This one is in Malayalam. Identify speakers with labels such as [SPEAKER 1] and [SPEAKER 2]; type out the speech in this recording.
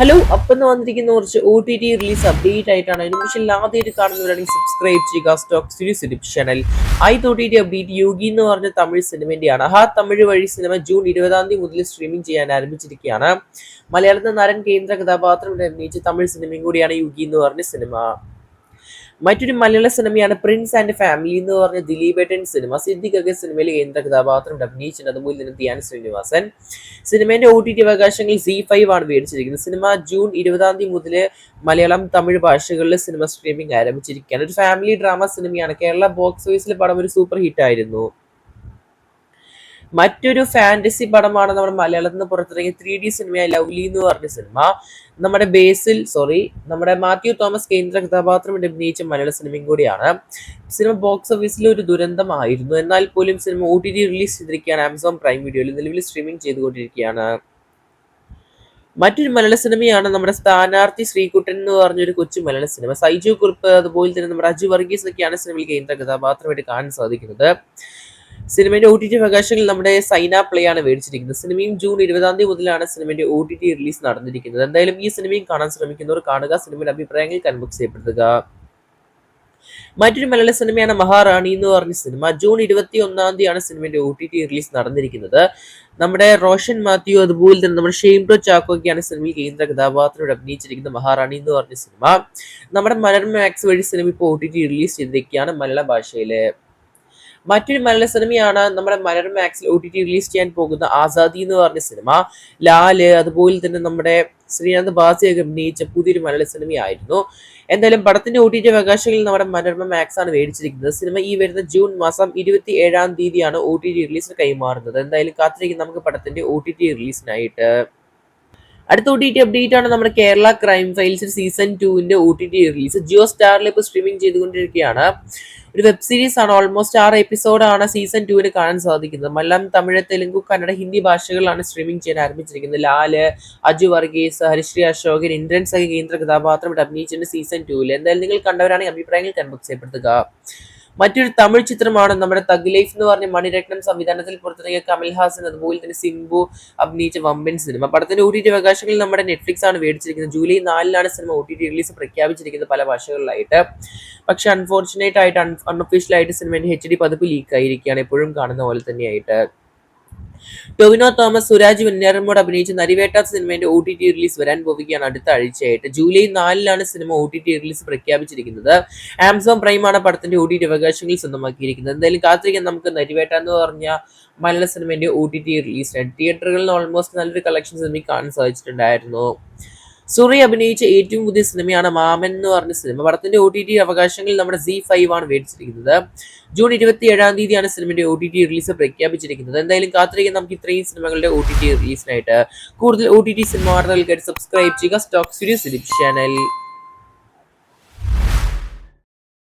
[SPEAKER 1] ഹലോ അപ്പം വന്നിരിക്കുന്ന കുറച്ച് O T T release update ആയിട്ടാണ് നിമിഷം ആദ്യമായിട്ട് കാണുന്നവരാണെങ്കിൽ സബ്സ്ക്രൈബ് ചെയ്യുക stock series YouTube channel. O T T update Yogi എന്ന് പറഞ്ഞ തമിഴ് സിനിമന്റെയാണ്. തമിഴ് വഴി സിനിമ ജൂൺ 20 മുതൽ സ്ട്രീമിംഗ് ചെയ്യാൻ ആരംഭിച്ചിരിക്കുകയാണ്. മലയാളത്തിൽ നരൻ കേന്ദ്ര കഥാപാത്രം അഭിനയിച്ച തമിഴ് സിനിമയും കൂടിയാണ് യോഗി എന്ന് പറഞ്ഞ സിനിമ. മറ്റൊരു മലയാള സിനിമയാണ് പ്രിൻസ് ആൻഡ് ഫാമിലി എന്ന് പറഞ്ഞ ദിലീപേട്ടൻ സിനിമ. സിദ്ദിഖൊക്കെ സിനിമയിൽ കേന്ദ്ര കഥാപാത്രം അഭിനയിച്ചിട്ടുണ്ട്. അതുപോലെ തന്നെ ധ്യാൻ ശ്രീനിവാസൻ. സിനിമയുടെ ഒ ടി ടി അവകാശങ്ങൾ ZEE5 ആണ് മേടിച്ചിരിക്കുന്നത്. സിനിമ ജൂൺ 20 മുതൽ മലയാളം തമിഴ് ഭാഷകളിൽ സിനിമ സ്ട്രീമിംഗ് ആരംഭിച്ചിരിക്കുകയാണ്. ഒരു ഫാമിലി ഡ്രാമ സിനിമയാണ്. കേരള ബോക്സ് ഓഫീസിൽ പടം ഒരു സൂപ്പർ ഹിറ്റ് ആയിരുന്നു. മറ്റൊരു ഫാന്റസി പടമാണ് നമ്മുടെ മലയാളത്തിൽ നിന്ന് പുറത്തിറങ്ങിയ 3D സിനിമയായ ലവ്ലി എന്ന് പറഞ്ഞ സിനിമ. നമ്മുടെ മാത്യു തോമസ് കേന്ദ്ര കഥാപാത്രം അഭിനയിച്ച മലയാള സിനിമയും കൂടിയാണ്. സിനിമ ബോക്സ് ഓഫീസിൽ ഒരു ദുരന്തമായിരുന്നു. എന്നാൽ പോലും cinema O T T release ചെയ്തിരിക്കുകയാണ്. ആമസോൺ പ്രൈം വീഡിയോയിൽ നിലവിൽ സ്ട്രീമിംഗ് ചെയ്തുകൊണ്ടിരിക്കുകയാണ്. മറ്റൊരു മലയാള സിനിമയാണ് നമ്മുടെ സ്ഥാനാർത്ഥി ശ്രീകുട്ടൻ എന്ന് പറഞ്ഞൊരു കൊച്ചു മലയാള സിനിമ. സൈജു കുറുപ്പ് അതുപോലെ തന്നെ നമ്മുടെ അജു വർഗീസ് ഒക്കെയാണ് സിനിമയിൽ കേന്ദ്ര കഥാപാത്രമായിട്ട് കാണാൻ സാധിക്കുന്നത്. സിനിമയുടെ ഒ ടി ടി അവകാശങ്ങൾ നമ്മുടെ സൈന പ്ലേ ആണ് മേടിച്ചിരിക്കുന്നത്. സിനിമയും ജൂൺ 20 മുതലാണ് സിനിമയുടെ ഒ ടി ടി റിലീസ് നടന്നിരിക്കുന്നത്. എന്തായാലും ഈ സിനിമയും കാണാൻ ശ്രമിക്കുന്നവർ കാണുക. സിനിമയുടെ അഭിപ്രായങ്ങൾ കൺബോക്സ് ചെയ്യപ്പെടുത്തുക. മറ്റൊരു മലയാള സിനിമയാണ് മഹാറാണി എന്ന് പറഞ്ഞ സിനിമ. ജൂൺ 21 സിനിമയുടെ ഒ ടി ടി റിലീസ് നടന്നിരിക്കുന്നത്. നമ്മുടെ റോഷൻ മാത്യു അതുപോലെ തന്നെ നമ്മുടെ ഷെയ്ംടോ ചാക്കോ ഒക്കെയാണ് സിനിമയിൽ കേന്ദ്ര കഥാപാത്രത്തോട് അഭിനയിച്ചിരിക്കുന്ന മഹാറാണി എന്ന് പറഞ്ഞ സിനിമ. നമ്മുടെ മനോരമ മാക്സ് വഴി സിനിമ ഇപ്പോൾ ഒ ടി ടി റിലീസ് ചെയ്തിരിക്കുകയാണ് മലയാള ഭാഷയില്. മറ്റൊരു മലയാള സിനിമയാണ് നമ്മുടെ മനോരമ മാക്സിൽ ഒ ടി ടി റിലീസ് ചെയ്യാൻ പോകുന്ന ആസാദി എന്ന് പറഞ്ഞ സിനിമ. ലാല് അതുപോലെ തന്നെ നമ്മുടെ ശ്രീനാഥ് ബാസിയൊക്കെ അഭിനയിച്ച പുതിയൊരു മലയാള സിനിമയായിരുന്നു. എന്തായാലും പടത്തിന്റെ ഒ ടി ടി അവകാശങ്ങളിൽ നമ്മുടെ മനോരമ മാക്സ് ആണ് മേടിച്ചിരിക്കുന്നത്. സിനിമ ഈ വരുന്ന ജൂൺ മാസം 27 ഒ ടി ടി റിലീസിന് കൈമാറുന്നത്. എന്തായാലും കാത്തിരിക്കും നമുക്ക് പടത്തിന്റെ ഒ ടി ടി റിലീസിനായിട്ട്. അടുത്ത ഒ ടി ടി അപ്ഡേറ്റ് ആണ് നമ്മുടെ Kerala crime files season 2 O T T release. Jio സ്റ്റാറിൽ ഇപ്പോൾ സ്ട്രീമിംഗ് ചെയ്തുകൊണ്ടിരിക്കുകയാണ്. ഒരു വെബ് സീരീസ് ആണ്. ഓൾമോസ്റ്റ് 6 എപ്പിസോഡാണ് സീസൺ 2 കാണാൻ സാധിക്കുന്നത്. മലയാളം, തമിഴ്, തെലുങ്ക്, കന്നഡ, ഹിന്ദി ഭാഷകളിലാണ് സ്ട്രീമിംഗ് ചെയ്യാൻ ആരംഭിച്ചിരിക്കുന്നത്. ലാല്, അജു വർഗീസ്, ഹരിശ്രീ അശോകൻ, ഇന്ദ്രൻ സഹി കേന്ദ്ര കഥാപാത്രം അഭിനയിച്ചിട്ടുണ്ട് സീസൺ 2. എന്തായാലും നിങ്ങൾ കണ്ടവരാണെങ്കിൽ അഭിപ്രായങ്ങൾ കൺബോക്സ് ചെയ്യപ്പെടുത്തുക. മറ്റൊരു തമിഴ് ചിത്രമാണ് നമ്മുടെ തഗ് ലൈഫ് എന്ന് പറഞ്ഞ മണിരത്നം സംവിധാനത്തിൽ പുറത്തിറങ്ങിയ കമൽഹാസൻ അതുപോലെ തന്നെ സിംബു അഭിനയിച്ച വമ്പൻ സിനിമ. പടത്തിന്റെ ഒ ടി ടി അവകാശങ്ങൾ നമ്മുടെ നെറ്റ്ഫ്ലിക്സ് ആണ് മേടിച്ചിരിക്കുന്നത്. July 4 cinema O T T release പ്രഖ്യാപിച്ചിരിക്കുന്നത് പല ഭാഷകളിലായിട്ട്. പക്ഷെ അൺഫോർച്ചുനേറ്റ് ആയിട്ട് അൺഒഫീഷ്യൽ ആയിട്ട് സിനിമയുടെ HD പതിപ്പ് ലീക്ക് ആയിരിക്കുകയാണ്. എപ്പോഴും കാണുന്ന പോലെ തന്നെയായിട്ട്. ടൊവിനോ തോമസ്, സുരാജ് വെഞ്ഞാറമ്മൂട് അഭിനയിച്ച നരിവേട്ട സിനിമയുടെ ഒ ടി ടി റിലീസ് വരാൻ പോവുകയാണ് അടുത്ത ആഴ്ചയായിട്ട്. July 4 cinema O T T release പ്രഖ്യാപിച്ചിരിക്കുന്നത്. ആമസോൺ പ്രൈമാണ് പടത്തിന്റെ ഒ ടി ടി അവകാശങ്ങൾ സ്വന്തമാക്കിയിരിക്കുന്നത്. എന്തായാലും കാത്തിരിക്കാൻ നമുക്ക് നരിവേട്ട എന്ന് പറഞ്ഞ മലയാള സിനിമയുടെ ഒ ടി ടി റിലീസ്. തിയേറ്ററുകളിൽ ഓൾമോസ്റ്റ് നല്ലൊരു കളക്ഷൻ സിനിമയ്ക്ക് കാണാൻ സാധിച്ചിട്ടുണ്ടായിരുന്നു. സൂറി അഭിനയിച്ച ഏറ്റവും പുതിയ സിനിമയാണ് മാമൻ എന്ന് പറഞ്ഞ സിനിമ. പടത്തിന്റെ ഒ ടി ടി അവകാശങ്ങൾ നമ്മുടെ ZEE5 ആണ് മേടിച്ചിരിക്കുന്നത്. ജൂൺ 27 സിനിമയുടെ ഒ ടി ടി റിലീസ് പ്രഖ്യാപിച്ചിരിക്കുന്നത്. എന്തായാലും കാത്തിരിക്കാൻ നമുക്ക് ഇത്രയും സിനിമകളുടെ ഒ ടി ടി റിലീസിനായിട്ട്. കൂടുതൽ ഒ ടി ടി സിനിമ വാർത്തകൾക്കായിട്ട് സബ്സ്ക്രൈബ് ചെയ്യുക സ്റ്റോക്ക് സീരീസ് ചാനൽ.